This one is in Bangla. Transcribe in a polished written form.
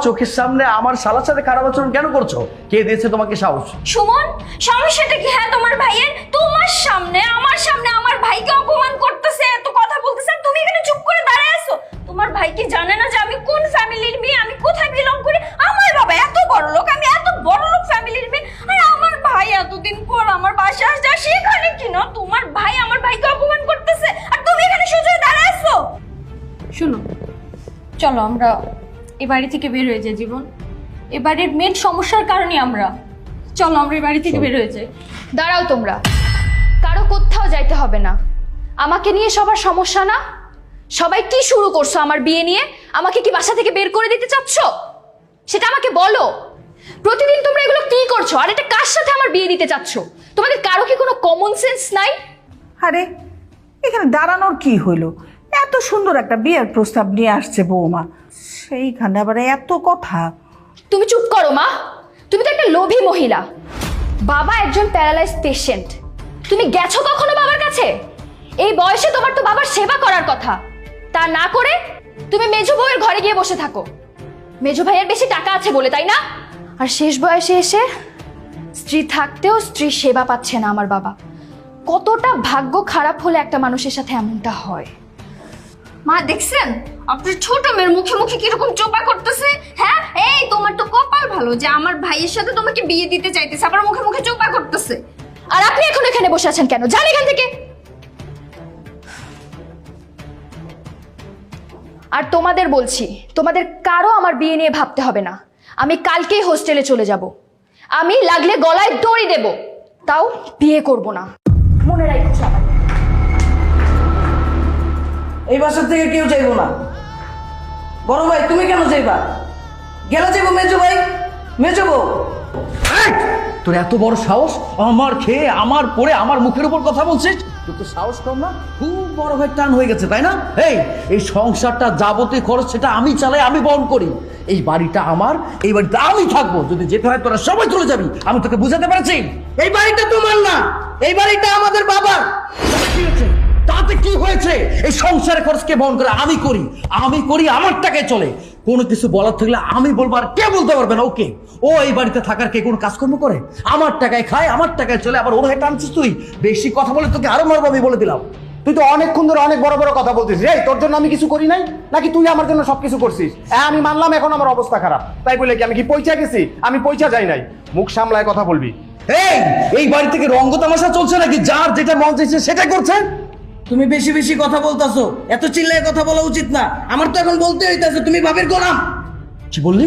চোখের সামনে আমার শালার সাথে খারাপ আচরণ কেন করছো? কে দিয়েছে তোমাকে সাহস? সুমন, সমস্যাটা কি? হ্যাঁ, তোমার ভাইয়ের তোমার সামনে আমার ভাইকে অপমান করতেছে, এত কথা বলতেছে, আর তুমি এখানে চুপ করে দাঁড়ায় আছো। তোমার ভাই কি জানে না যে আমি কোন ফ্যামিলির মেয়ে, আমি কোথায় বিলং করি? আমার বাবা এত বড় লোক, আমি এত বড় লোক ফ্যামিলির মেয়ে, আর আমার ভাই এতদিন পর আমার বাসায় আসছে, আর সেখানে কি না তোমার ভাই আমার ভাইকে অপমান করতেছে, আর তুমি এখানে সোজা দাঁড়ায় আছো। শোনো, চলো আমরা এ বাড়ি থেকে বের হয়ে যাই। জীবন, এ বাড়ির মেন সমস্যার কারণে চলো আমরা এই বাড়ি থেকে বের হয়ে যাই। দাঁড়াও তোমরা, কারো কোথাও যাইতে হবে না। আমাকে নিয়ে সবার সমস্যা না? সবাই কি শুরু করছো আমার বিয়ে নিয়ে? আমাকে কি বাসা থেকে বের করে দিতে চাচ্ছ? সেটা আমাকে বলো। প্রতিদিন তোমরা এগুলো কি করছো? আর এটা কার সাথে আমার বিয়ে দিতে চাচ্ছ? তোমাদের কারো কি কোনো কমন সেন্স নাই? আরে এখানে দাঁড়ানোর কি হইলো? এত সুন্দর একটা বিয়ের প্রস্তাব নিয়ে আসছে বৌমা, সেইখানে আবার এত কথা। তুমি চুপ করো মা, তুমি তো একটা লোভী মহিলা। বাবা একজন প্যারালাইজ পেশেন্ট, তুমি গেছো কখনো বাবার কাছে? এই বয়সে তোমার তো বাবার সেবা করার কথা, তা না করে তুমি মেজো বউয়ের ঘরে গিয়ে বসে থাকো। মেজো ভাইয়ের বেশি টাকা আছে বলে, তাই না? আর শেষ বয়সে এসে স্ত্রী থাকতেও স্ত্রীর সেবা পাচ্ছে না আমার বাবা। কতটা ভাগ্য খারাপ হলে একটা মানুষের সাথে এমনটা হয়। মা দেখছেন আপনার ছোট মেয়ের মুখে মুখে কিরকম চোপা করতেছে? হ্যাঁ, এই তোমার তো কপাল ভালো যে আমার ভাইয়ের সাথে তোমাকে বিয়ে দিতে চাইতেছে, আবার মুখে মুখে চোপা করতেছে। আর আপনি এখন এখানে বসে আছেন কেন? যান এখান থেকে। আর তোমাদের বলছি, তোমাদের কারো আমার বিয়ে নিয়ে ভাবতে হবে না। আমি কালকেই হোস্টেলে চলে যাব। আমি লাগলে গলায় দড়ি দেব, তাও বিয়ে করব না। মনে রাখো সবাই। এই বাসার থেকে কেউ যাইবো না। বড় ভাই তুমি কেন যাইবা? গেলে যাইবো মেজো ভাই, মেজো বউ। এই, তোর এত বড় সাহস? আমার খেয়ে আমার পরে আমার মুখের উপর কথা বলছিস? তোর তো সাহস কম না? খুব বড় ভাই টান হয়ে গেছে, তাই না? এই সংসারটা যাবতীয় খরচ সেটা আমি চালাই, আমি বহন করি। এই বাড়িটা আমার, এই বাড়িতে আমি থাকবো। যদি যেতে হয় তোরা সবাই চলে যাবি। আমি তোকে বুঝাতে পারছি? এই বাড়িটা তোমার না, এই বাড়িটা আমাদের বাবার। তাতে কি হয়েছে? এই সংসারের খরচ কে বহন করে? আমি করি, আমার টাকায় চলে। কোনো কিছু বলার থাকলে আমি বলবো, আর কে বলতে পারবে না? ওকে, ও এই বাড়িতে থাকার কে কোনো কাজকর্ম করে? আমার টাকায় খায়, আমার টাকায় চলে, আবার ওর হয়ে টানছিস তুই। বেশি কথা বলে তোকে আরো মারবো, আমি বলে দিলাম। তুই তো অনেকক্ষণ ধরে অনেক বড় বড় কথা বলছিস। রে তোর জন্য আমি কিছু করি নাই নাকি তুই আমার জন্য সবকিছু করছিস? হ্যাঁ আমি মানলাম এখন আমার অবস্থা খারাপ, তাই বলে কি আমি কি পয়সা গেছি? আমি পয়সা যাই নাই। মুখ সামলায় কথা বলবি। এই বাড়ি থেকে রঙ্গ তামাশা চলছে নাকি? যার যেটা মন চাইছে সেটাই করছে। তুমি বেশি বেশি কথা বলতাছো, এত চিল্লায় কথা বলা উচিত না। আমার তো এখন বলতে হইতাছে তুমি বাপের গোলাম। কি বললি?